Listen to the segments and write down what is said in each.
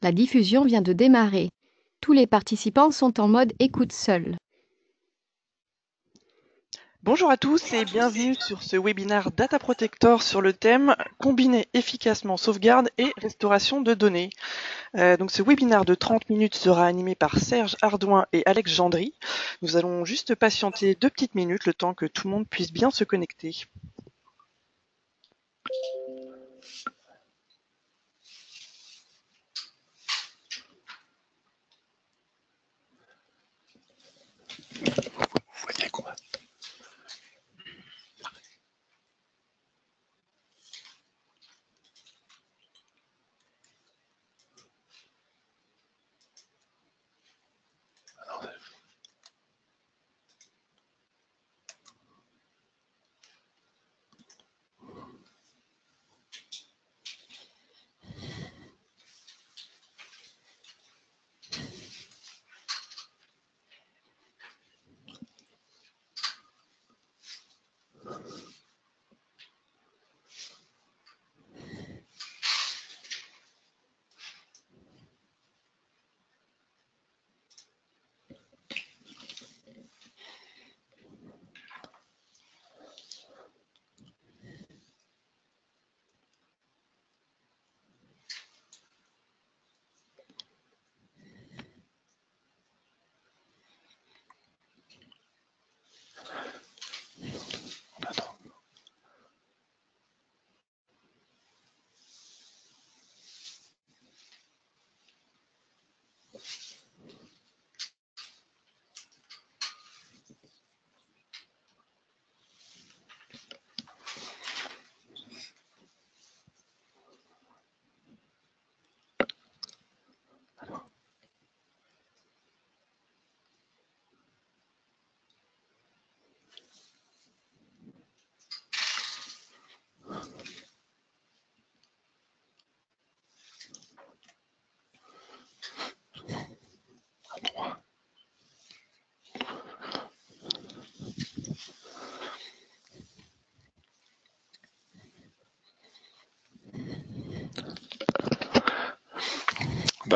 La diffusion vient de démarrer. Tous les participants sont en mode écoute seul. Bonjour à tous et bienvenue sur ce webinaire Data Protector sur le thème Combiner efficacement sauvegarde et restauration de données. Donc ce webinaire de 30 minutes sera animé par Serge Ardouin et Alex Gendry. Nous allons juste patienter 2 petites minutes le temps que tout le monde puisse bien se connecter.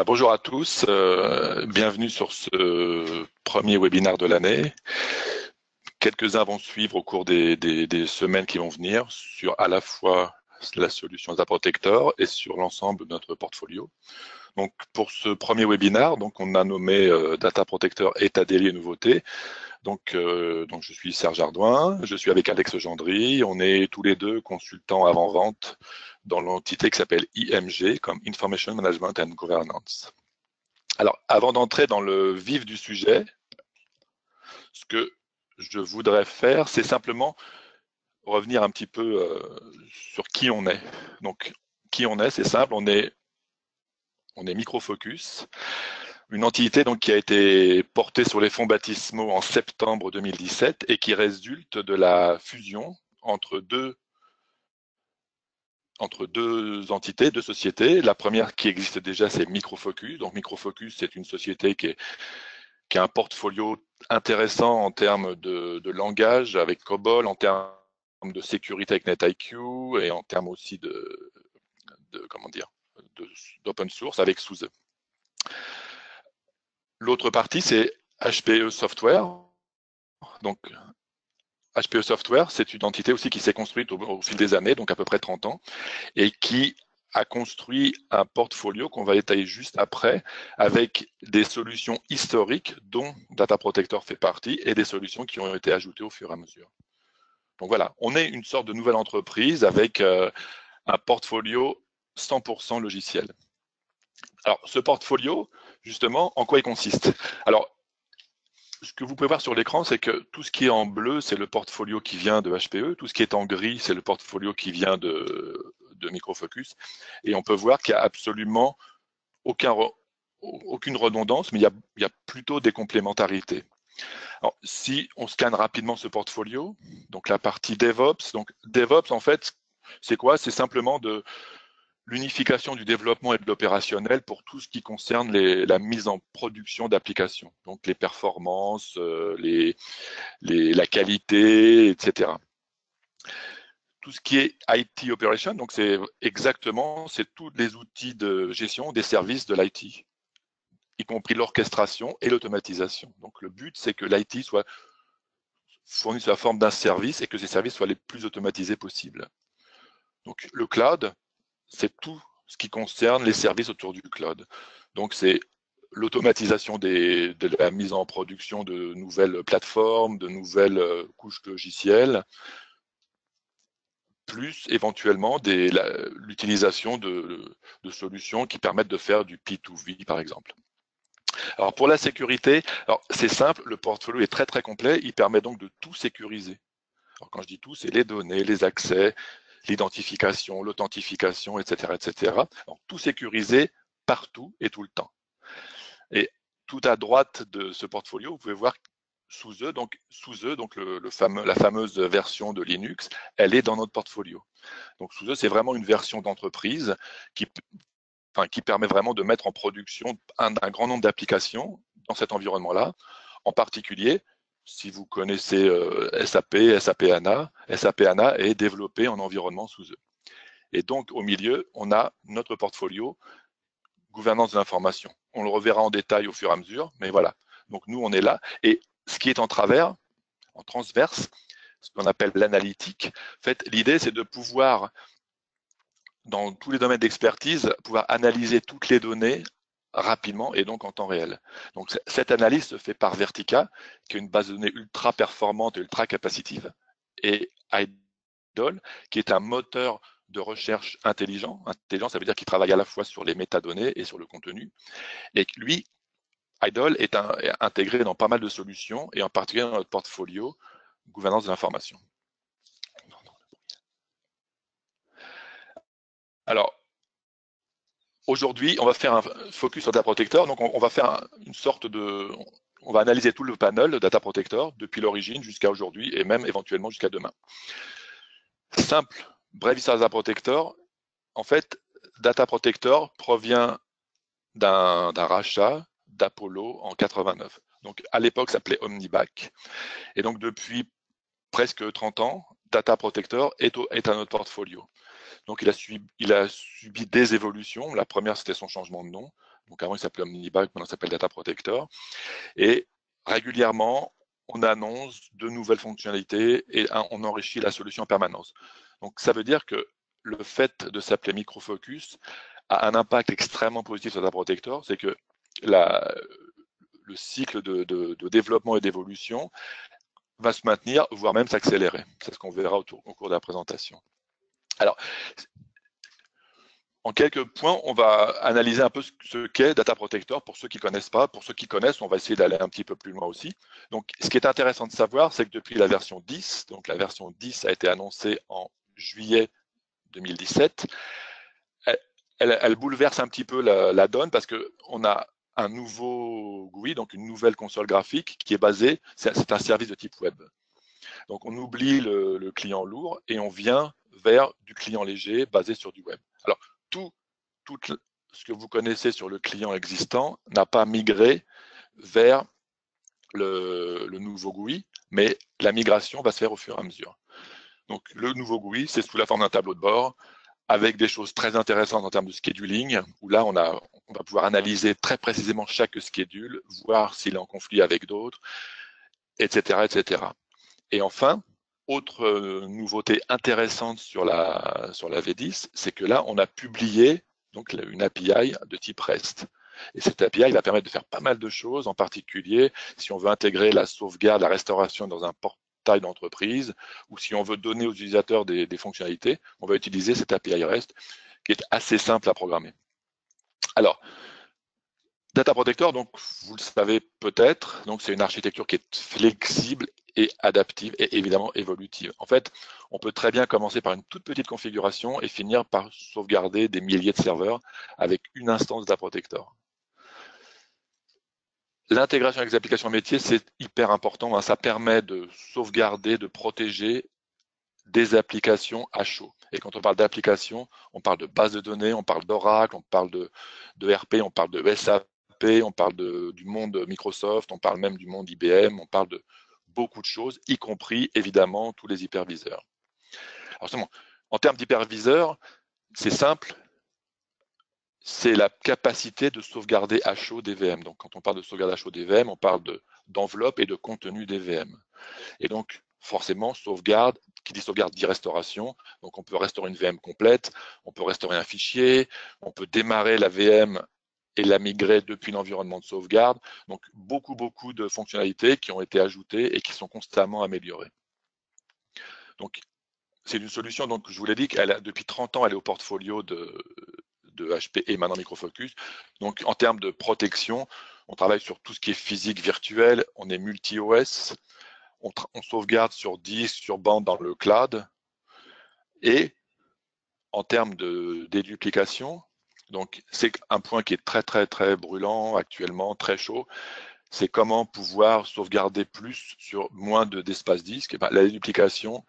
Bonjour à tous, bienvenue sur ce premier webinaire de l'année. Quelques-uns vont suivre au cours des semaines qui vont venir sur à la fois la solution Data Protector et sur l'ensemble de notre portfolio. Donc pour ce premier webinaire, donc on a nommé Data Protector état des lieux et nouveautés. Donc je suis Serge Ardouin, je suis avec Alex Gendry, on est tous les deux consultants avant-vente dans l'entité qui s'appelle IMG, comme Information Management and Governance. Alors, avant d'entrer dans le vif du sujet, ce que je voudrais faire, c'est simplement revenir un petit peu sur qui on est. Donc, qui on est, c'est simple, on est Microfocus, une entité donc, qui a été portée sur les fonds baptismaux en septembre 2017 et qui résulte de la fusion entre deux entités, deux sociétés. La première qui existe déjà, c'est Microfocus. Donc Microfocus, c'est une société qui a un portfolio intéressant en termes de langage avec COBOL, en termes de sécurité avec NetIQ et en termes aussi d'open source avec SUSE. L'autre partie, c'est HPE Software. Donc, HPE Software, c'est une entité aussi qui s'est construite au fil des années, donc à peu près 30 ans, et qui a construit un portfolio qu'on va détailler juste après, avec des solutions historiques dont Data Protector fait partie et des solutions qui ont été ajoutées au fur et à mesure. Donc voilà, on est une sorte de nouvelle entreprise avec un portfolio 100% logiciel. Alors, ce portfolio, justement, en quoi il consiste? Alors, ce que vous pouvez voir sur l'écran, c'est que tout ce qui est en bleu, c'est le portfolio qui vient de HPE. Tout ce qui est en gris, c'est le portfolio qui vient de Microfocus. Et on peut voir qu'il n'y a absolument aucune redondance, mais il y a plutôt des complémentarités. Alors, si on scanne rapidement ce portfolio, donc la partie DevOps, en fait, c'est quoi? C'est simplement de l'unification du développement et de l'opérationnel pour tout ce qui concerne la mise en production d'applications, donc les performances, la qualité, etc. tout ce qui est IT Operation, donc c'est tous les outils de gestion des services de l'IT, y compris l'orchestration et l'automatisation. Donc le but, c'est que l'IT soit fourni sous la forme d'un service et que ces services soient les plus automatisés possibles. Donc le cloud, c'est tout ce qui concerne les services autour du cloud. Donc c'est l'automatisation de la mise en production de nouvelles plateformes, de nouvelles couches logicielles, plus éventuellement l'utilisation de solutions qui permettent de faire du P2V, par exemple. Alors pour la sécurité, c'est simple, le portfolio est très très complet, il permet donc de tout sécuriser. Alors quand je dis tout, c'est les données, les accès, l'identification, l'authentification, etc., etc. Donc tout sécurisé partout et tout le temps. Et tout à droite de ce portfolio, vous pouvez voir SUSE, donc la fameuse version de Linux, elle est dans notre portfolio. Donc SUSE, c'est vraiment une version d'entreprise qui permet vraiment de mettre en production un grand nombre d'applications dans cet environnement-là. En particulier, si vous connaissez SAP HANA est développé en environnement SUSE. Et donc, au milieu, on a notre portfolio gouvernance de l'information. On le reverra en détail au fur et à mesure, mais voilà. Donc, nous, on est là. Et ce qui est en travers, en transverse, ce qu'on appelle l'analytique, en fait, l'idée, c'est de pouvoir, dans tous les domaines d'expertise, pouvoir analyser toutes les données rapidement et donc en temps réel. Donc cette analyse se fait par Vertica, qui est une base de données ultra performante et ultra capacitive, et IDOL, qui est un moteur de recherche intelligent. Intelligent, ça veut dire qu'il travaille à la fois sur les métadonnées et sur le contenu. Et lui, IDOL est intégré dans pas mal de solutions, et en particulier dans notre portfolio gouvernance de l'information. Alors, aujourd'hui, on va faire un focus sur Data Protector. Donc, on va faire on va analyser tout le panel de Data Protector depuis l'origine jusqu'à aujourd'hui et même éventuellement jusqu'à demain. Simple, bref histoire de Data Protector. En fait, Data Protector provient d'un rachat d'Apollo en 89. Donc, à l'époque, ça s'appelait Omnibac. Et donc, depuis presque 30 ans, Data Protector est à notre portfolio. Donc, il a subi des évolutions. La première, c'était son changement de nom. Donc, avant, il s'appelait Omnibac, maintenant, il s'appelle Data Protector. Et régulièrement, on annonce de nouvelles fonctionnalités et on enrichit la solution en permanence. Donc, ça veut dire que le fait de s'appeler Microfocus a un impact extrêmement positif sur Data Protector. C'est que le cycle de développement et d'évolution va se maintenir, voire même s'accélérer. C'est ce qu'on verra au cours de la présentation. Alors, en quelques points, on va analyser un peu ce qu'est Data Protector pour ceux qui ne connaissent pas. Pour ceux qui connaissent, on va essayer d'aller un petit peu plus loin aussi. Donc, ce qui est intéressant de savoir, c'est que depuis la version 10, donc la version 10 a été annoncée en juillet 2017, elle bouleverse un petit peu la donne parce qu'on a un nouveau GUI, donc une nouvelle console graphique qui est basée, c'est un service de type web. Donc, on oublie le client lourd et on vient vers du client léger basé sur du web. Alors, tout ce que vous connaissez sur le client existant n'a pas migré vers le nouveau GUI, mais la migration va se faire au fur et à mesure. Donc, le nouveau GUI, c'est sous la forme d'un tableau de bord avec des choses très intéressantes en termes de scheduling, où là, on va pouvoir analyser très précisément chaque schedule, voir s'il est en conflit avec d'autres, etc., etc. Et enfin, autre nouveauté intéressante sur la V10, c'est que là, on a publié donc une API de type REST. Et cette API va permettre de faire pas mal de choses, en particulier si on veut intégrer la sauvegarde, la restauration dans un portail d'entreprise, ou si on veut donner aux utilisateurs des fonctionnalités, on va utiliser cette API REST qui est assez simple à programmer. Alors, Data Protector, donc vous le savez peut-être, donc c'est une architecture qui est flexible et adaptive et évidemment évolutive. En fait, on peut très bien commencer par une toute petite configuration et finir par sauvegarder des milliers de serveurs avec une instance Data Protector. L'intégration avec les applications métiers, c'est hyper important. Ça permet de sauvegarder, de protéger des applications à chaud. Et quand on parle d'applications, on parle de base de données, on parle d'Oracle, on parle de RP, on parle de SAP, on parle du monde Microsoft, on parle même du monde IBM, on parle de beaucoup de choses, y compris évidemment tous les hyperviseurs. Alors justement, en termes d'hyperviseur, c'est simple, c'est la capacité de sauvegarder à chaud des VM. Donc quand on parle de sauvegarde à chaud des VM, on parle d'enveloppe et de contenu des VM. Et donc forcément, sauvegarde, qui dit sauvegarde dit restauration. Donc on peut restaurer une VM complète, on peut restaurer un fichier, on peut démarrer la VM et la migrer depuis l'environnement de sauvegarde. Donc beaucoup de fonctionnalités qui ont été ajoutées et qui sont constamment améliorées. Donc c'est une solution, donc je vous l'ai dit, depuis 30 ans, elle est au portfolio de HP et maintenant Micro Focus. Donc en termes de protection, on travaille sur tout ce qui est physique virtuelle, on est multi-OS, on sauvegarde sur disque, sur bande dans le cloud. Et en termes de déduplication, donc c'est un point qui est très brûlant actuellement, très chaud, c'est comment pouvoir sauvegarder plus sur moins d'espace disque. Et ben, la déduplication,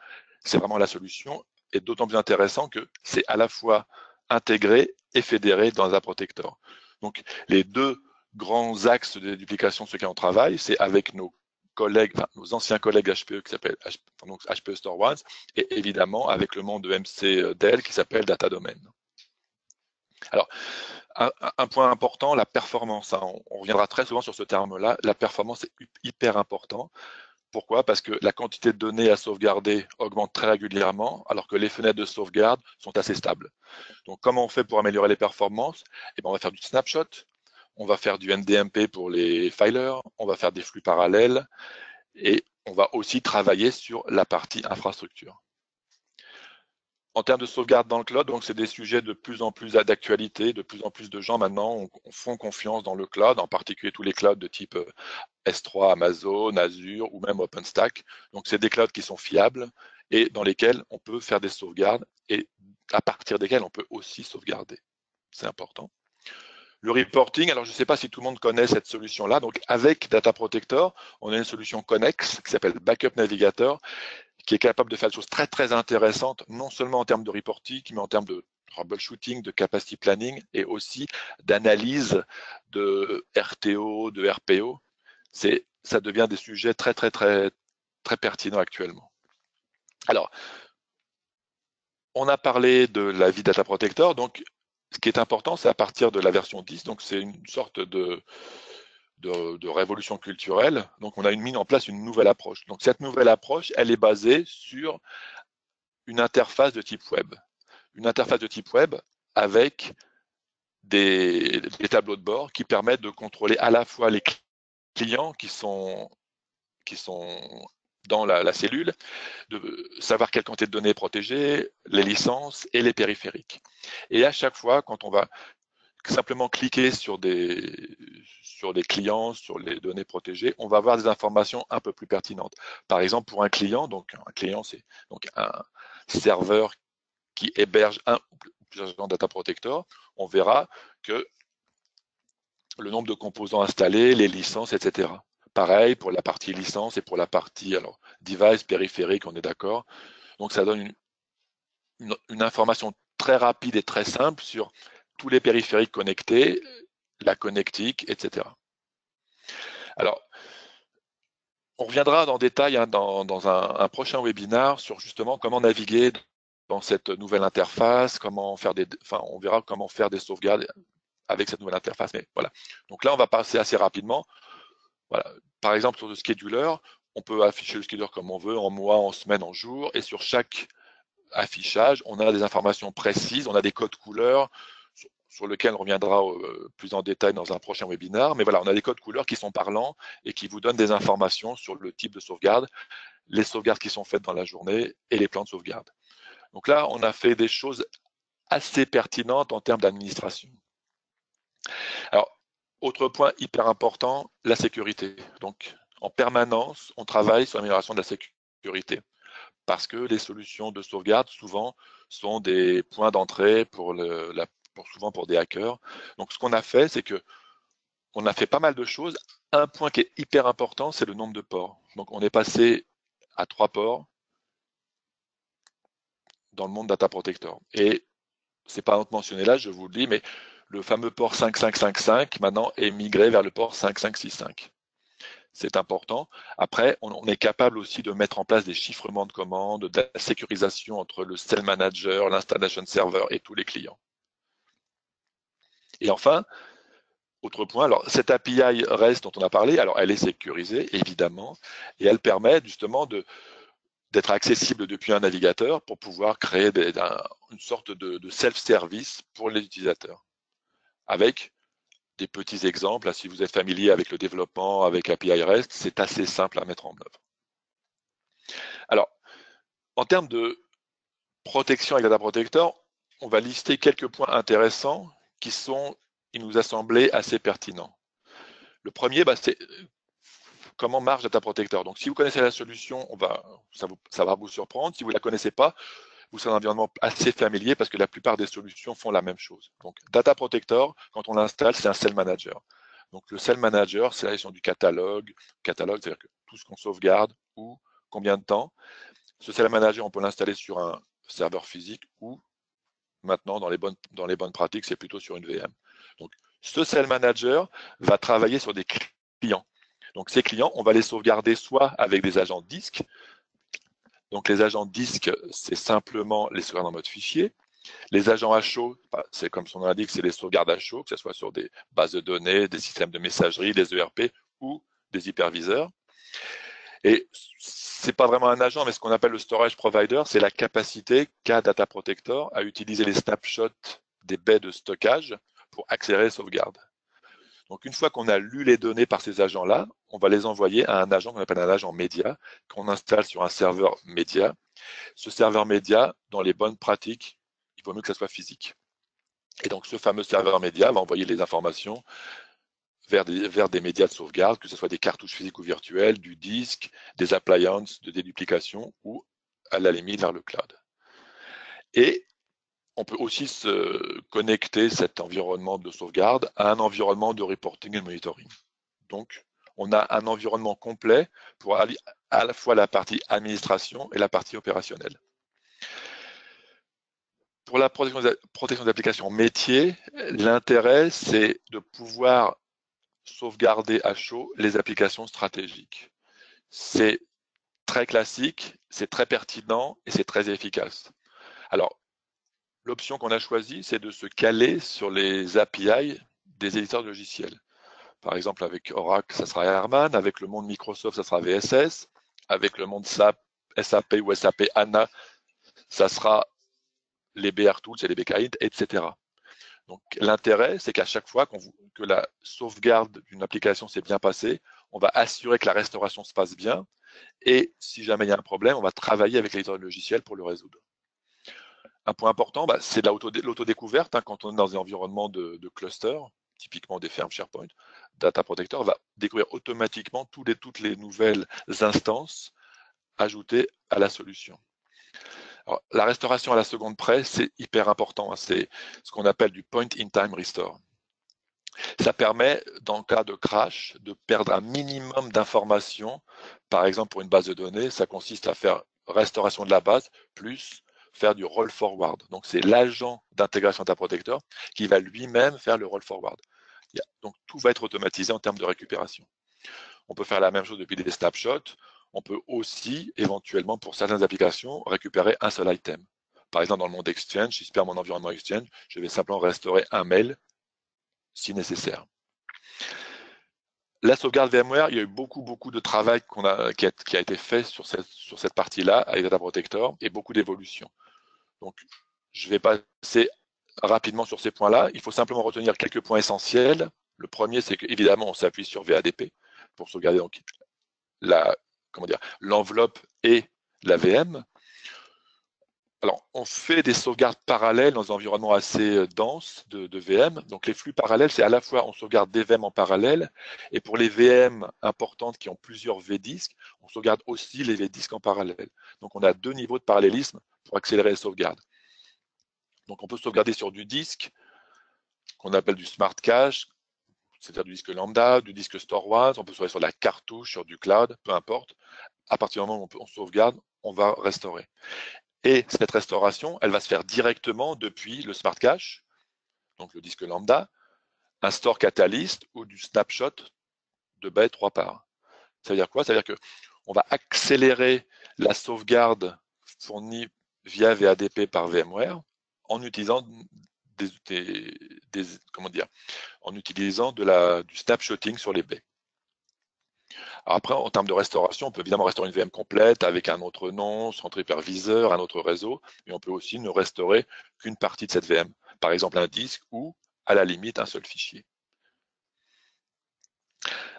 c'est vraiment la solution, et d'autant plus intéressant que c'est à la fois intégré et fédéré dans un protector. Donc les deux grands axes de déduplication sur lesquels on travaille, c'est avec nos collègues, enfin, nos anciens collègues HPE qui s'appellent HPE StoreOne, et évidemment avec le monde de MC Dell qui s'appelle Data Domain. Alors, un point important, la performance. Hein, on reviendra très souvent sur ce terme-là. La performance est hyper important. Pourquoi? Parce que la quantité de données à sauvegarder augmente très régulièrement, alors que les fenêtres de sauvegarde sont assez stables. Donc, comment on fait pour améliorer les performances? Eh bien, on va faire du snapshot, on va faire du NDMP pour les filers, on va faire des flux parallèles, et on va aussi travailler sur la partie infrastructure. En termes de sauvegarde dans le cloud, donc c'est des sujets de plus en plus d'actualité, de plus en plus de gens maintenant font confiance dans le cloud, en particulier tous les clouds de type S3, Amazon, Azure ou même OpenStack. Donc c'est des clouds qui sont fiables et dans lesquels on peut faire des sauvegardes et à partir desquels on peut aussi sauvegarder. C'est important. Le reporting, alors je ne sais pas si tout le monde connaît cette solution-là. Donc avec Data Protector, on a une solution connexe qui s'appelle Backup Navigator, qui est capable de faire des choses très intéressantes, non seulement en termes de reporting, mais en termes de troubleshooting, de capacity planning et aussi d'analyse de RTO, de RPO. Ça devient des sujets très pertinents actuellement. Alors, on a parlé de la vie Data Protector, donc ce qui est important, c'est à partir de la version 10, donc c'est une sorte de révolution culturelle. Donc, on a mis en place une nouvelle approche. Donc, cette nouvelle approche, elle est basée sur une interface de type web. Une interface de type web avec des tableaux de bord qui permettent de contrôler à la fois les clients qui sont dans la cellule, de savoir quelle quantité de données protégées, les licences et les périphériques. Et à chaque fois, quand on va simplement cliquer sur des clients, sur les données protégées, on va avoir des informations un peu plus pertinentes. Par exemple, pour un client, donc un client, c'est donc un serveur qui héberge un ou plusieurs data protectors, on verra que le nombre de composants installés, les licences, etc. Pareil pour la partie licence et pour la partie device, périphérique, on est d'accord. Donc ça donne une information très rapide et très simple sur tous les périphériques connectés, la connectique, etc. Alors, on reviendra en détail dans un prochain webinaire sur justement comment naviguer dans cette nouvelle interface, on verra comment faire des sauvegardes avec cette nouvelle interface. Mais voilà. Donc là, on va passer assez rapidement. Voilà. Par exemple, sur le scheduler, on peut afficher le scheduler comme on veut, en mois, en semaine, en jour, et sur chaque affichage, on a des informations précises, on a des codes couleurs sur lesquels on reviendra plus en détail dans un prochain webinaire. Mais voilà, on a des codes couleurs qui sont parlants et qui vous donnent des informations sur le type de sauvegarde, les sauvegardes qui sont faites dans la journée et les plans de sauvegarde. Donc là, on a fait des choses assez pertinentes en termes d'administration. Alors, autre point hyper important, la sécurité. Donc, en permanence, on travaille sur l'amélioration de la sécurité parce que les solutions de sauvegarde, souvent, sont des points d'entrée souvent pour des hackers. Donc, ce qu'on a fait, c'est que on a fait pas mal de choses. Un point qui est hyper important, c'est le nombre de ports. Donc, on est passé à 3 ports dans le monde Data Protector. Et c'est pas mentionné là, je vous le dis, mais le fameux port 5555 maintenant est migré vers le port 5565. c'est important. Après, on est capable aussi de mettre en place des chiffrements de commandes, de la sécurisation entre le cell manager, l'installation server et tous les clients. Et enfin, autre point, alors cette API REST dont on a parlé, alors elle est sécurisée évidemment, et elle permet justement d'être accessible depuis un navigateur pour pouvoir créer une sorte de self-service pour les utilisateurs. Avec des petits exemples, si vous êtes familier avec le développement, avec API REST, c'est assez simple à mettre en œuvre. Alors, en termes de protection avec Data Protector, on va lister quelques points intéressants il nous a semblé assez pertinents. Le premier, c'est comment marche Data Protector. Donc, si vous connaissez la solution, ça va vous surprendre. Si vous ne la connaissez pas, vous serez un environnement assez familier parce que la plupart des solutions font la même chose. Donc, Data Protector, quand on l'installe, c'est un Cell Manager. Donc, le Cell Manager, c'est la gestion du catalogue, c'est-à-dire que tout ce qu'on sauvegarde, ou combien de temps. Ce Cell Manager, on peut l'installer sur un serveur physique ou maintenant, dans les bonnes pratiques, c'est plutôt sur une VM. Donc, ce Cell Manager va travailler sur des clients. Donc, ces clients, on va les sauvegarder soit avec des agents disques. Donc, les agents disques, c'est simplement les sauvegardes en mode fichier. Les agents à chaud, c'est comme son nom l'indique, c'est les sauvegardes à chaud, que ce soit sur des bases de données, des systèmes de messagerie, des ERP ou des hyperviseurs. Et c'est pas vraiment un agent, mais ce qu'on appelle le storage provider, c'est la capacité qu'a Data Protector à utiliser les snapshots des baies de stockage pour accélérer les sauvegardes. Donc, une fois qu'on a lu les données par ces agents-là, on va les envoyer à un agent qu'on appelle un agent média, qu'on installe sur un serveur média. Ce serveur média, dans les bonnes pratiques, il vaut mieux que ça soit physique. Et donc, ce fameux serveur média va envoyer les informations vers des médias de sauvegarde, que ce soit des cartouches physiques ou virtuelles, du disque, des appliances de déduplication ou, à la limite, vers le cloud. Et on peut aussi se connecter cet environnement de sauvegarde à un environnement de reporting et monitoring. Donc, on a un environnement complet pour allier à la fois la partie administration et la partie opérationnelle. Pour la protection des applications métier, l'intérêt, c'est de pouvoir sauvegarder à chaud les applications stratégiques. C'est très classique, c'est très pertinent et c'est très efficace. Alors, l'option qu'on a choisie, c'est de se caler sur les API des éditeurs de logiciels. Par exemple, avec Oracle, ça sera Airman, avec le monde Microsoft, ça sera VSS, avec le monde SAP ou SAP HANA, ça sera les BR Tools et les BKID, etc. Donc, l'intérêt, c'est qu'à chaque fois que la sauvegarde d'une application s'est bien passée, on va assurer que la restauration se passe bien. Et si jamais il y a un problème, on va travailler avec l'éditeur de logiciel pour le résoudre. Un point important, c'est l'autodécouverte. Quand on est dans un environnement de cluster, typiquement des fermes SharePoint, Data Protector va découvrir automatiquement toutes les nouvelles instances ajoutées à la solution. Alors, la restauration à la seconde près, c'est hyper important. C'est ce qu'on appelle du point-in-time restore. Ça permet, dans le cas de crash, de perdre un minimum d'informations. Par exemple, pour une base de données, ça consiste à faire restauration de la base plus faire du roll forward. Donc, c'est l'agent d'intégration Data Protector qui va lui-même faire le roll forward. Donc, tout va être automatisé en termes de récupération. On peut faire la même chose depuis des snapshots. On peut aussi, éventuellement, pour certaines applications, récupérer un seul item. Par exemple, dans le monde Exchange, si je perds mon environnement Exchange, je vais simplement restaurer un mail si nécessaire. La sauvegarde VMware, il y a eu beaucoup de travail qui a été fait sur cette partie-là avec Data Protector et beaucoup d'évolutions. Donc, je vais passer rapidement sur ces points-là. Il faut simplement retenir quelques points essentiels. Le premier, c'est qu'évidemment, on s'appuie sur VADP pour sauvegarder donc l'enveloppe et la VM. Alors, on fait des sauvegardes parallèles dans un environnement assez dense de VM. Donc, les flux parallèles, c'est à la fois on sauvegarde des VM en parallèle, et pour les VM importantes qui ont plusieurs V-disques, on sauvegarde aussi les V-disques en parallèle. Donc, on a deux niveaux de parallélisme pour accélérer les sauvegardes. Donc, on peut sauvegarder sur du disque, qu'on appelle du smart cache, c'est-à-dire du disque lambda, du disque storage, on peut sauvegarder sur la cartouche, sur du cloud, peu importe. À partir du moment où on sauvegarde, on va restaurer. Et cette restauration, elle va se faire directement depuis le Smart Cache, donc le disque lambda, un Store Catalyst ou du snapshot de baie 3 parts. Ça veut dire quoi? Ça veut dire qu'on va accélérer la sauvegarde fournie via VADP par VMware en utilisant comment dire, en utilisant du snapshotting sur les baies. Alors après, en termes de restauration, on peut évidemment restaurer une VM complète avec un autre nom, centre hyperviseur, un autre réseau, mais on peut aussi ne restaurer qu'une partie de cette VM, par exemple un disque ou, à la limite, un seul fichier.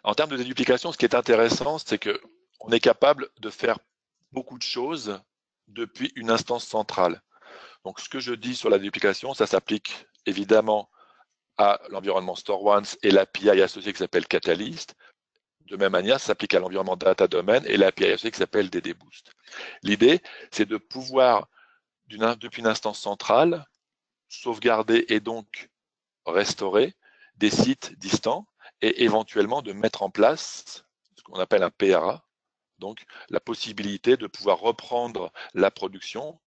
En termes de déduplication, ce qui est intéressant, c'est qu'on est capable de faire beaucoup de choses depuis une instance centrale. Donc, ce que je dis sur la déduplication, ça s'applique évidemment à l'environnement StoreOnce et l'API associé qui s'appelle Catalyst. De même manière, ça s'applique à l'environnement Data Domain et l'API associé qui s'appelle DDBoost. L'idée, c'est de pouvoir, depuis une instance centrale, sauvegarder et donc restaurer des sites distants et éventuellement de mettre en place ce qu'on appelle un PRA, donc la possibilité de pouvoir reprendre la production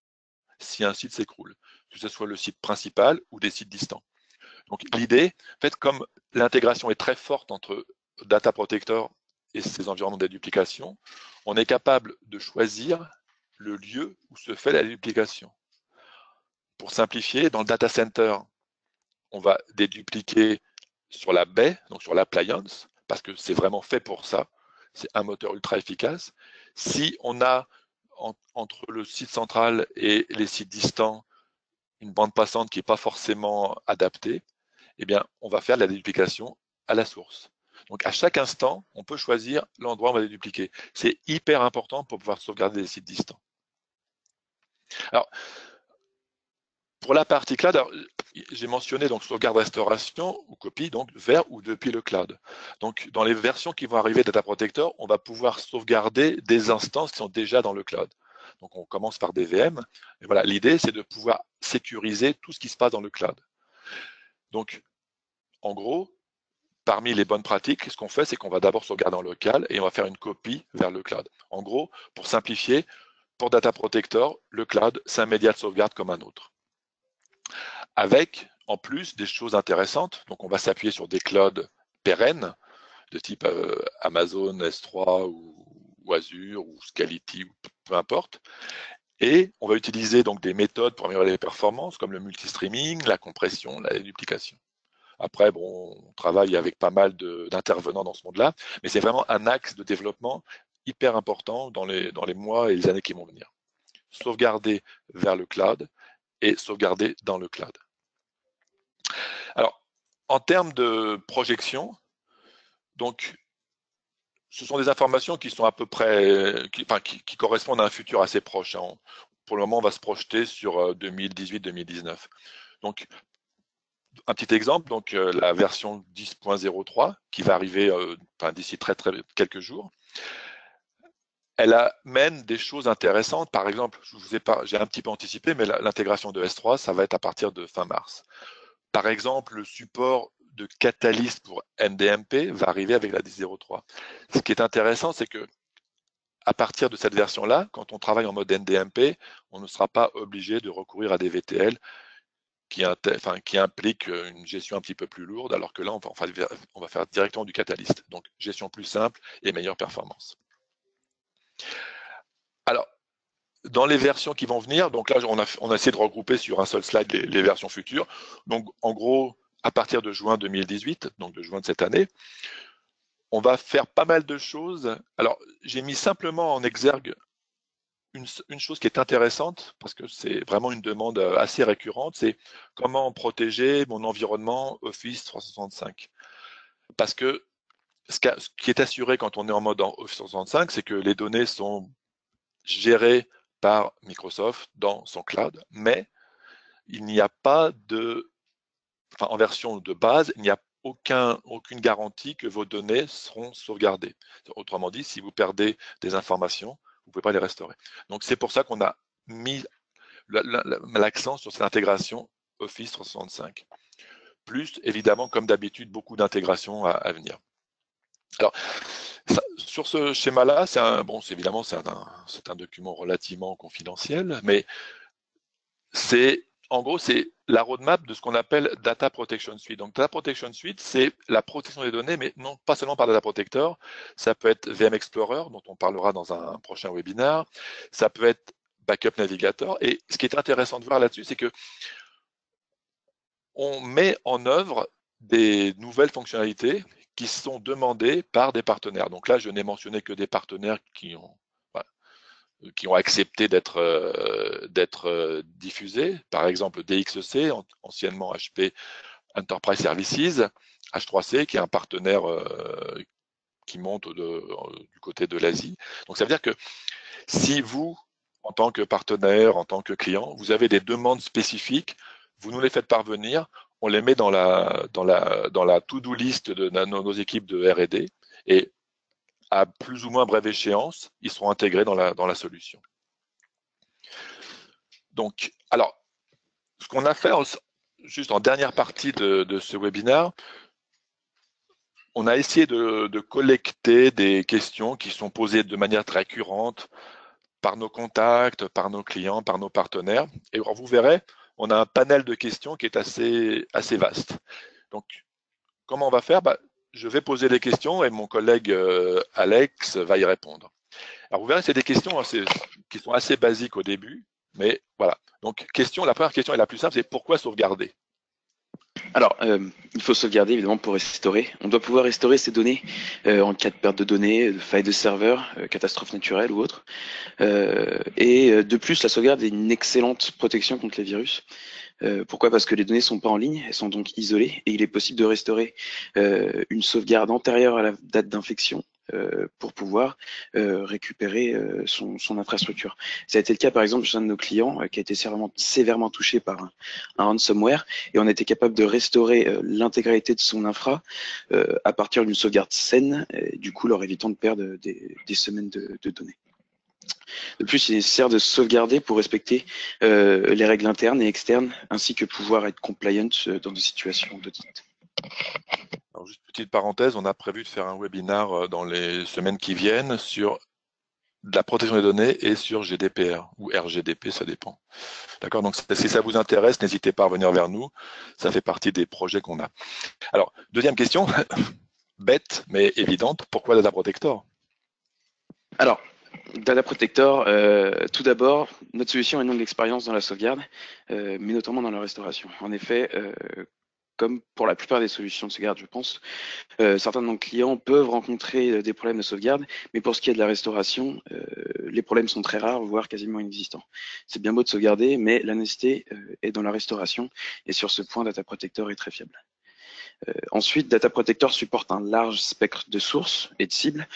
si un site s'écroule, que ce soit le site principal ou des sites distants. Donc l'idée, en fait, comme l'intégration est très forte entre Data Protector et ses environnements de déduplication, on est capable de choisir le lieu où se fait la déduplication. Pour simplifier, dans le data center, on va dédupliquer sur la baie, donc sur l'appliance, parce que c'est vraiment fait pour ça. C'est un moteur ultra efficace. Si on a entre le site central et les sites distants une bande passante qui n'est pas forcément adaptée, eh bien, on va faire la déduplication à la source. Donc, à chaque instant, on peut choisir l'endroit où on va dédupliquer. C'est hyper important pour pouvoir sauvegarder des sites distants. Alors, pour la partie cloud, j'ai mentionné donc sauvegarde restauration ou copie donc vers ou depuis le cloud. Donc, dans les versions qui vont arriver Data Protector, on va pouvoir sauvegarder des instances qui sont déjà dans le cloud. Donc, on commence par des VM. Et voilà, l'idée, c'est de pouvoir sécuriser tout ce qui se passe dans le cloud. Donc, en gros, parmi les bonnes pratiques, ce qu'on fait, c'est qu'on va d'abord sauvegarder en local et on va faire une copie vers le cloud. En gros, pour simplifier, pour Data Protector, le cloud, c'est un média de sauvegarde comme un autre. Avec, en plus, des choses intéressantes. Donc, on va s'appuyer sur des clouds pérennes, de type Amazon S3 ou Azure ou Scality, ou peu importe. Et on va utiliser donc des méthodes pour améliorer les performances, comme le multistreaming, la compression, la déduplication. Après, bon, on travaille avec pas mal d'intervenants dans ce monde-là, mais c'est vraiment un axe de développement hyper important dans les mois et les années qui vont venir. Sauvegarder vers le cloud et sauvegarder dans le cloud. Alors, en termes de projection, donc, ce sont des informations qui sont à peu près, qui correspondent à un futur assez proche. Pour le moment, on va se projeter sur 2018-2019. Donc, un petit exemple, donc la version 10.03 qui va arriver d'ici très quelques jours. Elle amène des choses intéressantes. Par exemple, j'ai un petit peu anticipé, mais l'intégration de S3, ça va être à partir de fin mars. Par exemple, le support de Catalyst pour NDMP va arriver avec la 10.03. Ce qui est intéressant, c'est que à partir de cette version-là, quand on travaille en mode NDMP, on ne sera pas obligé de recourir à des VTL qui implique une gestion un petit peu plus lourde, alors que là, on va faire directement du Catalyst. Donc, gestion plus simple et meilleure performance. Alors, dans les versions qui vont venir, donc là, on a essayé de regrouper sur un seul slide les versions futures. Donc, en gros, à partir de juin 2018, donc de juin de cette année, on va faire pas mal de choses. Alors, j'ai mis simplement en exergue une chose qui est intéressante, parce que c'est vraiment une demande assez récurrente, c'est comment protéger mon environnement Office 365. Parce que ce qui est assuré quand on est en mode Office 365, c'est que les données sont gérées par Microsoft dans son cloud, mais il n'y a pas en version de base, il n'y a aucune garantie que vos données seront sauvegardées. Autrement dit, si vous perdez des informations, vous ne pouvez pas les restaurer. Donc, c'est pour ça qu'on a mis l'accent sur cette intégration Office 365. Plus, évidemment, comme d'habitude, beaucoup d'intégrations à venir. Alors, sur ce schéma-là, évidemment, c'est un document relativement confidentiel, mais c'est en gros, c'est la roadmap de ce qu'on appelle Data Protection Suite. Donc, Data Protection Suite, c'est la protection des données, mais non pas seulement par Data Protector. Ça peut être VM Explorer, dont on parlera dans un prochain webinaire. Ça peut être Backup Navigator. Et ce qui est intéressant de voir là-dessus, c'est que on met en œuvre des nouvelles fonctionnalités qui sont demandées par des partenaires. Donc là, je n'ai mentionné que des partenaires qui ont accepté d'être diffusés. Par exemple, DXC, anciennement HP Enterprise Services, H3C, qui est un partenaire qui monte du côté de l'Asie. Donc ça veut dire que si vous, en tant que partenaire, en tant que client, vous avez des demandes spécifiques, vous nous les faites parvenir, on les met dans la to-do list de nos équipes de R&D et à plus ou moins brève échéance, ils seront intégrés dans la solution. Donc, alors, ce qu'on a fait juste en dernière partie de ce webinaire, on a essayé de collecter des questions qui sont posées de manière très récurrente par nos contacts, par nos clients, par nos partenaires. Et alors, vous verrez, on a un panel de questions qui est assez vaste. Donc, comment on va faire? Je vais poser des questions et mon collègue Alex va y répondre. Alors, vous verrez, c'est des questions qui sont assez basiques au début, mais voilà. Donc, la première question est la plus simple, c'est pourquoi sauvegarder? Alors, il faut sauvegarder évidemment pour restaurer. On doit pouvoir restaurer ces données en cas de perte de données, de faille de serveur, catastrophe naturelle ou autre. Et de plus, la sauvegarde est une excellente protection contre les virus. Pourquoi? Parce que les données sont pas en ligne, elles sont donc isolées et il est possible de restaurer une sauvegarde antérieure à la date d'infection pour pouvoir récupérer son infrastructure. Ça a été le cas par exemple chez un de nos clients qui a été sévèrement touché par un ransomware et on a été capable de restaurer l'intégralité de son infra à partir d'une sauvegarde saine, du coup leur évitant de perdre des semaines de données. De plus, il est nécessaire de sauvegarder pour respecter les règles internes et externes, ainsi que pouvoir être compliant dans des situations d'audit. Alors, juste petite parenthèse, on a prévu de faire un webinaire dans les semaines qui viennent sur de la protection des données et sur GDPR ou RGDP, ça dépend. D'accord? Donc, si ça vous intéresse, n'hésitez pas à revenir vers nous. Ça fait partie des projets qu'on a. Alors, deuxième question, bête mais évidente, pourquoi Data Protector? Alors, Data Protector, tout d'abord, notre solution a une longue expérience dans la sauvegarde, mais notamment dans la restauration. En effet, comme pour la plupart des solutions de sauvegarde, je pense, certains de nos clients peuvent rencontrer des problèmes de sauvegarde, mais pour ce qui est de la restauration, les problèmes sont très rares, voire quasiment inexistants. C'est bien beau de sauvegarder, mais la nécessité est dans la restauration, et sur ce point, Data Protector est très fiable. Ensuite, Data Protector supporte un large spectre de sources et de cibles,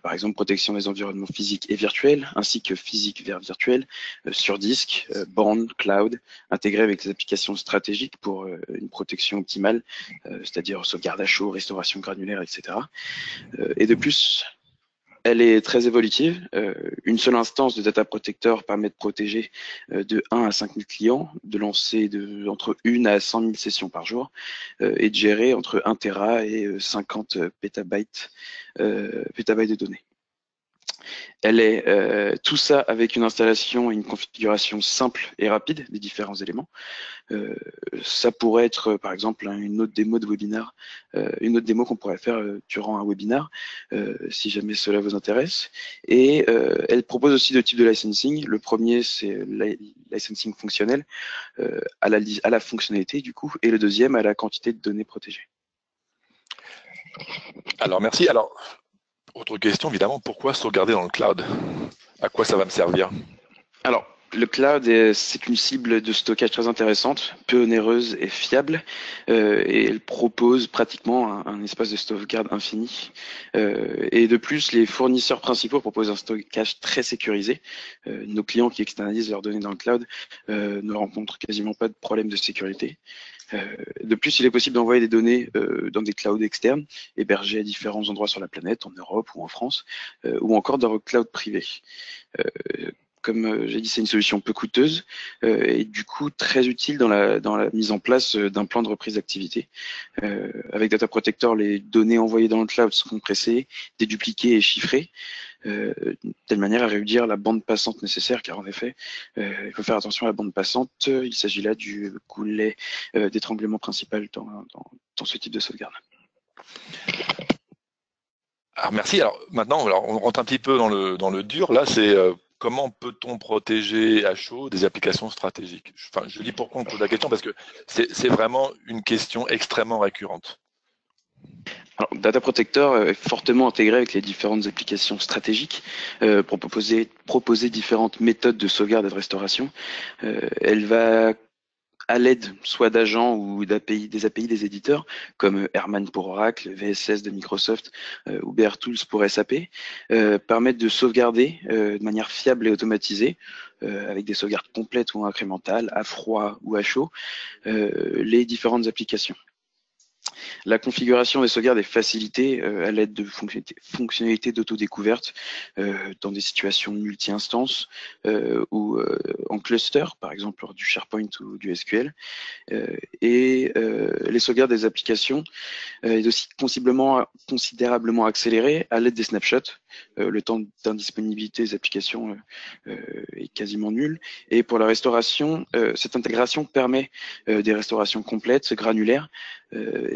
par exemple protection des environnements physiques et virtuels, ainsi que physique vers virtuel, sur disque, bande, cloud, intégré avec les applications stratégiques pour une protection optimale, c'est-à-dire sauvegarde à chaud, restauration granulaire, etc. Et de plus, elle est très évolutive. Une seule instance de Data Protector permet de protéger de 1 à 5 000 clients, de lancer entre 1 à 100 000 sessions par jour et de gérer entre 1 Tera et 50 pétabytes de données. Elle est tout ça avec une installation et une configuration simple et rapide des différents éléments. Ça pourrait être par exemple une autre démo de webinaire, une autre démo qu'on pourrait faire durant un webinaire, si jamais cela vous intéresse. Et elle propose aussi deux types de licensing. Le premier, c'est licensing fonctionnel à la fonctionnalité du coup, et le deuxième à la quantité de données protégées. Alors merci. Alors, autre question évidemment, pourquoi sauvegarder dans le cloud? À quoi ça va me servir? Alors, le cloud, c'est une cible de stockage très intéressante, peu onéreuse et fiable, et elle propose pratiquement un espace de sauvegarde infini. Et de plus, les fournisseurs principaux proposent un stockage très sécurisé. Nos clients qui externalisent leurs données dans le cloud ne rencontrent quasiment pas de problème de sécurité. De plus, il est possible d'envoyer des données dans des clouds externes, hébergés à différents endroits sur la planète, en Europe ou en France, ou encore dans vos clouds privés. Comme j'ai dit, c'est une solution peu coûteuse et du coup très utile dans la mise en place d'un plan de reprise d'activité. Avec Data Protector, les données envoyées dans le cloud sont compressées, dédupliquées et chiffrées. de telle manière à réduire la bande passante nécessaire, car en effet, il faut faire attention à la bande passante. Il s'agit là du goulet d'étranglement principal dans ce type de sauvegarde. Alors merci. Alors maintenant, on rentre un petit peu dans le dur. Là, c'est comment peut-on protéger à chaud des applications stratégiques? Enfin, je dis pourquoi on pose la question, parce que c'est vraiment une question extrêmement récurrente. Alors, Data Protector est fortement intégré avec les différentes applications stratégiques pour proposer différentes méthodes de sauvegarde et de restauration. Elle va, à l'aide soit d'agents ou des API des éditeurs, comme Herman pour Oracle, VSS de Microsoft ou BRTools pour SAP, permettre de sauvegarder de manière fiable et automatisée, avec des sauvegardes complètes ou incrémentales, à froid ou à chaud, les différentes applications. La configuration des sauvegardes est facilitée à l'aide de fonctionnalités d'autodécouverte dans des situations multi-instances ou en cluster, par exemple lors du SharePoint ou du SQL. Les sauvegardes des applications est aussi considérablement accélérée à l'aide des snapshots. Le temps d'indisponibilité des applications est quasiment nul. Et pour la restauration, cette intégration permet des restaurations complètes, granulaires,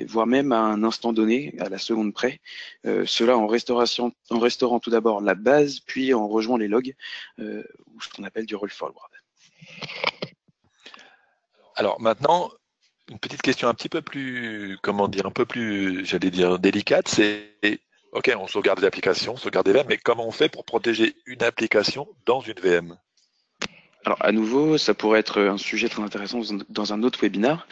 voire même à un instant donné, à la seconde près. Cela en restaurant tout d'abord la base, puis en rejoignant les logs, ou ce qu'on appelle du roll forward. Alors maintenant, une petite question un petit peu plus, comment dire, un peu plus, j'allais dire, délicate, c'est, ok, on sauvegarde des applications, on sauvegarde des VM, mais comment on fait pour protéger une application dans une VM? Alors à nouveau, ça pourrait être un sujet très intéressant dans un autre webinaire.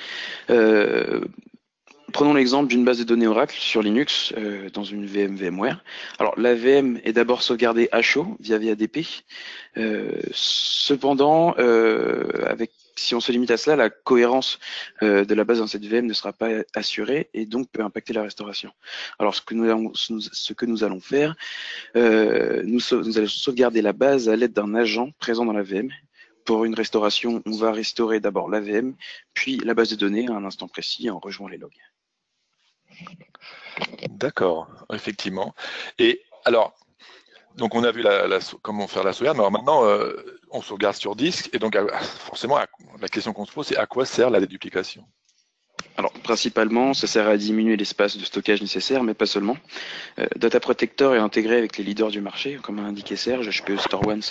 Prenons l'exemple d'une base de données Oracle sur Linux dans une VM VMware. Alors la VM est d'abord sauvegardée à chaud via VADP. Cependant, si on se limite à cela, la cohérence de la base dans cette VM ne sera pas assurée et donc peut impacter la restauration. Alors ce que nous allons faire, nous allons sauvegarder la base à l'aide d'un agent présent dans la VM. Pour une restauration, on va restaurer d'abord la VM, puis la base de données à un instant précis en rejoignant les logs. D'accord, effectivement. Et alors, donc on a vu comment faire la sauvegarde, mais alors maintenant on sauvegarde sur disque, et donc forcément la question qu'on se pose, c'est à quoi sert la déduplication? Alors principalement, ça sert à diminuer l'espace de stockage nécessaire, mais pas seulement. Data Protector est intégré avec les leaders du marché, comme a indiqué Serge, HPE StoreOne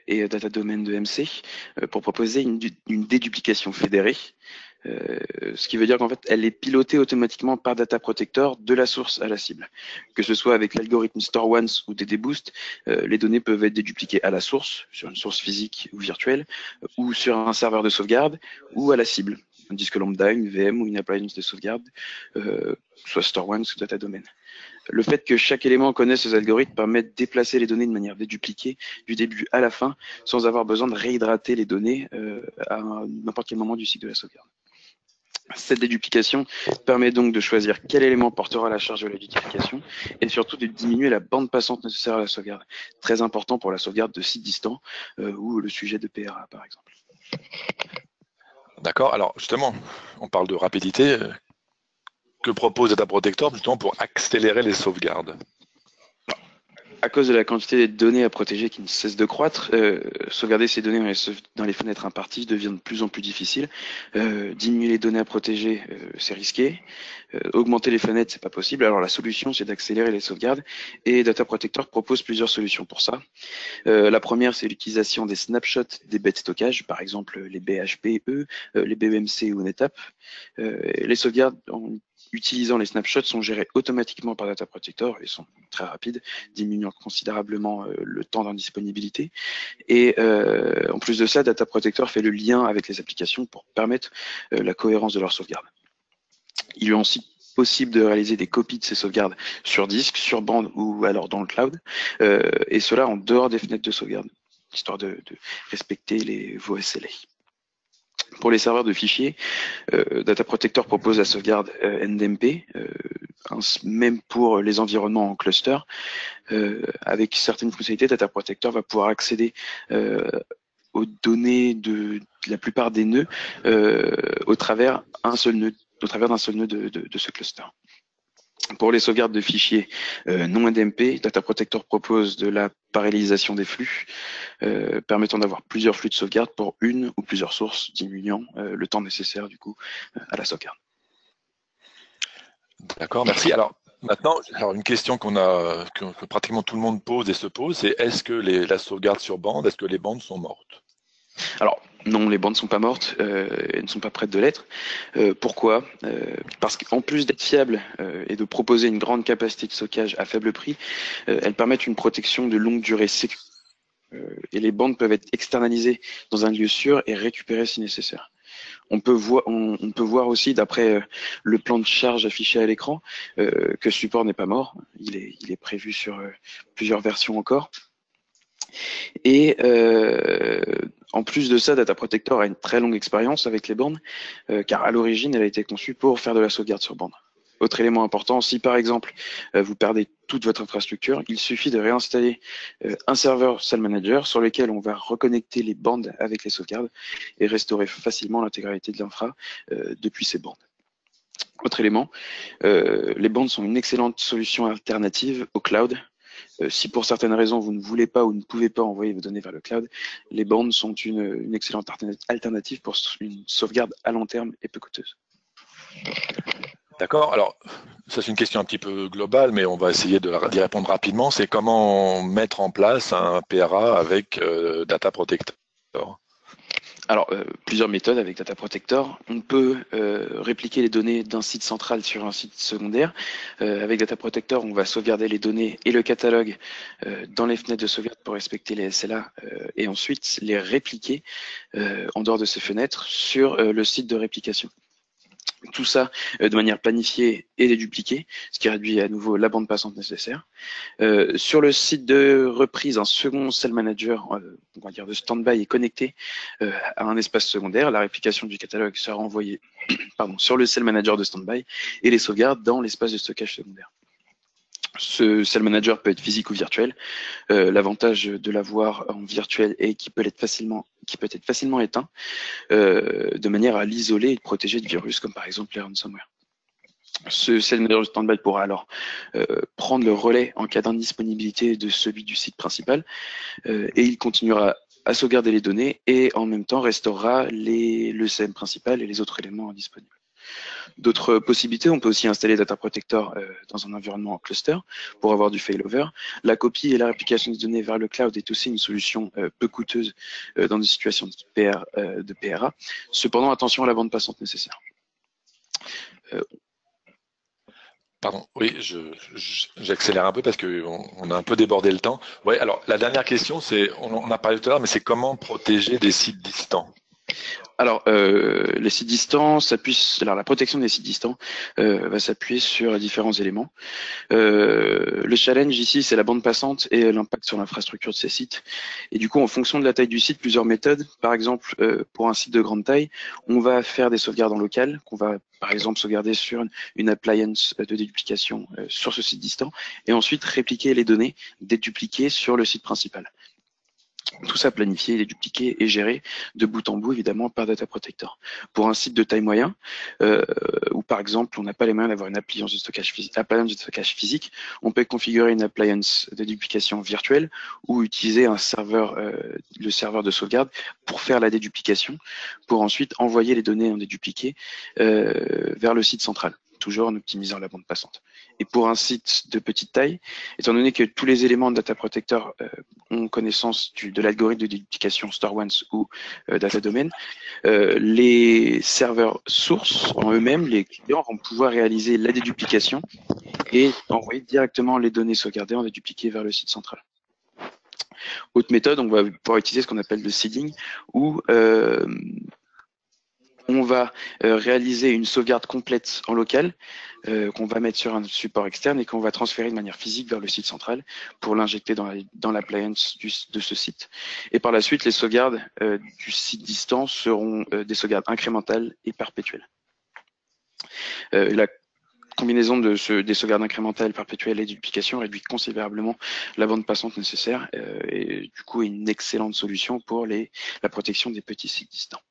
et Data Domain de MC, pour proposer une déduplication fédérée. Ce qui veut dire qu'en fait, elle est pilotée automatiquement par Data Protector de la source à la cible. Que ce soit avec l'algorithme StoreOne ou DDBoost, les données peuvent être dédupliquées à la source, sur une source physique ou virtuelle, ou sur un serveur de sauvegarde, ou à la cible, un disque lambda, une VM ou une appliance de sauvegarde, soit StoreOne ou Data Domain. Le fait que chaque élément connaisse ces algorithmes permet de déplacer les données de manière dédupliquée du début à la fin, sans avoir besoin de réhydrater les données à n'importe quel moment du cycle de la sauvegarde. Cette déduplication permet donc de choisir quel élément portera la charge de la duplication et surtout de diminuer la bande passante nécessaire à la sauvegarde. Très important pour la sauvegarde de sites distants ou le sujet de PRA par exemple. D'accord, alors justement, on parle de rapidité. Que propose Data Protector justement pour accélérer les sauvegardes? À cause de la quantité de données à protéger qui ne cesse de croître, sauvegarder ces données dans les fenêtres imparties devient de plus en plus difficile. Diminuer les données à protéger, c'est risqué. Augmenter les fenêtres, c'est pas possible. Alors la solution, c'est d'accélérer les sauvegardes. Et Data Protector propose plusieurs solutions pour ça. La première, c'est l'utilisation des snapshots des baies de stockage, par exemple les BHPE, les BEMC ou NetApp. Les sauvegardes utilisant les snapshots sont gérés automatiquement par Data Protector et sont très rapides, diminuant considérablement le temps d'indisponibilité. Et en plus de ça, Data Protector fait le lien avec les applications pour permettre la cohérence de leur sauvegarde. Il est aussi possible de réaliser des copies de ces sauvegardes sur disque, sur bande ou alors dans le cloud, et cela en dehors des fenêtres de sauvegarde, histoire de respecter vos SLA. Pour les serveurs de fichiers, Data Protector propose la sauvegarde NDMP, même pour les environnements en cluster. Avec certaines fonctionnalités, Data Protector va pouvoir accéder aux données de la plupart des nœuds au travers d'un seul nœud de ce cluster. Pour les sauvegardes de fichiers non NDMP, Data Protector propose de la parallélisation des flux, permettant d'avoir plusieurs flux de sauvegarde pour une ou plusieurs sources, diminuant le temps nécessaire du coup à la sauvegarde. D'accord, merci. Alors maintenant, une question que pratiquement tout le monde pose et se pose, c'est est-ce que la sauvegarde sur bande, est-ce que les bandes sont mortes? Alors non, les bandes ne sont pas mortes, elles ne sont pas prêtes de l'être. Pourquoi? Parce qu'en plus d'être fiables et de proposer une grande capacité de stockage à faible prix, elles permettent une protection de longue durée sécure. Et les bandes peuvent être externalisées dans un lieu sûr et récupérées si nécessaire. On peut voir aussi, d'après le plan de charge affiché à l'écran, que le support n'est pas mort. Il est prévu sur plusieurs versions encore. Et en plus de ça, Data Protector a une très longue expérience avec les bandes, car à l'origine, elle a été conçue pour faire de la sauvegarde sur bande. Autre élément important, si par exemple vous perdez toute votre infrastructure, il suffit de réinstaller un serveur SailManager sur lequel on va reconnecter les bandes avec les sauvegardes et restaurer facilement l'intégralité de l'infra depuis ces bandes. Autre élément, les bandes sont une excellente solution alternative au cloud. Si pour certaines raisons vous ne voulez pas ou ne pouvez pas envoyer vos données vers le cloud, les bandes sont une excellente alternative pour une sauvegarde à long terme et peu coûteuse. D'accord. Alors, ça c'est une question un petit peu globale, mais on va essayer d'y répondre rapidement. C'est comment mettre en place un PRA avec Data Protector? Alors, plusieurs méthodes avec Data Protector. On peut répliquer les données d'un site central sur un site secondaire. Avec Data Protector, on va sauvegarder les données et le catalogue dans les fenêtres de sauvegarde pour respecter les SLA et ensuite les répliquer en dehors de ces fenêtres sur le site de réplication. Tout ça de manière planifiée et dédupliquée, ce qui réduit à nouveau la bande passante nécessaire. Sur le site de reprise, un second SailManager, on va dire de stand-by, est connecté à un espace secondaire. La réplication du catalogue sera envoyée sur le SailManager de stand-by et les sauvegardes dans l'espace de stockage secondaire. Ce SailManager peut être physique ou virtuel. L'avantage de l'avoir en virtuel est qu'il peut être facilement éteint de manière à l'isoler et le protéger de virus comme par exemple les ransomware. Ce SailManager de stand-by pourra alors prendre le relais en cas d'indisponibilité de celui du site principal et il continuera à sauvegarder les données et en même temps restaurera le CM principal et les autres éléments disponibles. D'autres possibilités, on peut aussi installer Data Protector dans un environnement en cluster pour avoir du failover. La copie et la réplication des données vers le cloud est aussi une solution peu coûteuse dans des situations de PRA. Cependant, attention à la bande passante nécessaire. Pardon, oui, j'accélère un peu parce qu'on a un peu débordé le temps. Ouais, alors la dernière question, c'est, on a parlé tout à l'heure, mais c'est comment protéger des sites distants? Alors, les sites distants la protection des sites distants va s'appuyer sur différents éléments. Le challenge ici, c'est la bande passante et l'impact sur l'infrastructure de ces sites. Et du coup, en fonction de la taille du site, plusieurs méthodes. Par exemple, pour un site de grande taille, on va faire des sauvegardes en local, qu'on va par exemple sauvegarder sur une appliance de déduplication sur ce site distant, et ensuite répliquer les données dédupliquées sur le site principal. Tout ça planifié, dédupliqué et géré de bout en bout, évidemment, par Data Protector. Pour un site de taille moyen, où par exemple, on n'a pas les moyens d'avoir une appliance de stockage physique, on peut configurer une appliance de déduplication virtuelle ou utiliser un serveur, le serveur de sauvegarde pour faire la déduplication, pour ensuite envoyer les données en dédupliqué vers le site central, toujours en optimisant la bande passante. Et pour un site de petite taille, étant donné que tous les éléments de Data Protector ont connaissance de l'algorithme de déduplication StoreOnce ou Data Domain, les serveurs sources en eux-mêmes, les clients vont pouvoir réaliser la déduplication et envoyer directement les données sauvegardées en dédupliqué vers le site central. Autre méthode, on va pouvoir utiliser ce qu'on appelle le seeding, où on va réaliser une sauvegarde complète en local qu'on va mettre sur un support externe et qu'on va transférer de manière physique vers le site central pour l'injecter dans l'appliance de ce site. Et par la suite, les sauvegardes du site distant seront des sauvegardes incrémentales et perpétuelles. La combinaison des sauvegardes incrémentales, perpétuelles et duplication réduit considérablement la bande passante nécessaire et du coup est une excellente solution pour la protection des petits sites distants.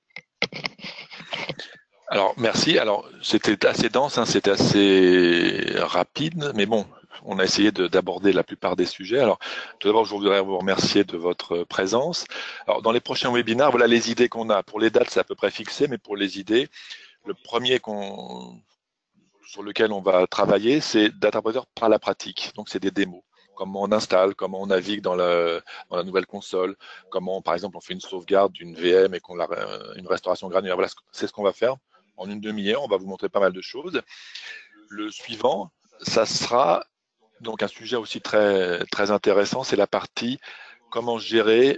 Alors, merci. Alors, c'était assez dense, hein, c'était assez rapide, mais bon, on a essayé d'aborder la plupart des sujets. Alors, tout d'abord, je voudrais vous remercier de votre présence. Alors, dans les prochains webinaires, voilà les idées qu'on a. Pour les dates, c'est à peu près fixé, mais pour les idées, le premier sur lequel on va travailler, c'est Databricks par la pratique. Donc, c'est des démos. Comment on installe, comment on navigue dans la nouvelle console, comment, par exemple, on fait une sauvegarde d'une VM et une restauration granulaire. Voilà, c'est ce qu'on va faire. En une demi-heure, on va vous montrer pas mal de choses. Le suivant, ça sera donc un sujet aussi très, très intéressant, c'est la partie comment gérer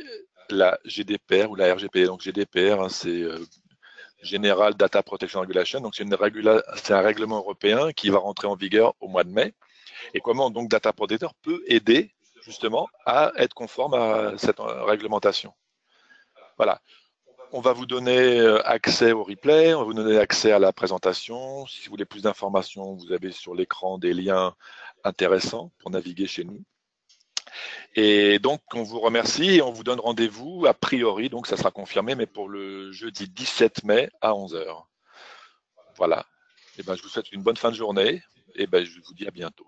la GDPR ou la RGPD. Donc GDPR, hein, c'est General Data Protection Regulation, donc c'est un règlement européen qui va rentrer en vigueur au mois de mai. Et comment donc Data Protector peut aider justement à être conforme à cette réglementation. Voilà. On va vous donner accès au replay, on va vous donner accès à la présentation. Si vous voulez plus d'informations, vous avez sur l'écran des liens intéressants pour naviguer chez nous. Et donc, on vous remercie et on vous donne rendez-vous, a priori, donc ça sera confirmé, mais pour le jeudi 17 mai à 11 h. Voilà. Et ben, je vous souhaite une bonne fin de journée et ben, je vous dis à bientôt.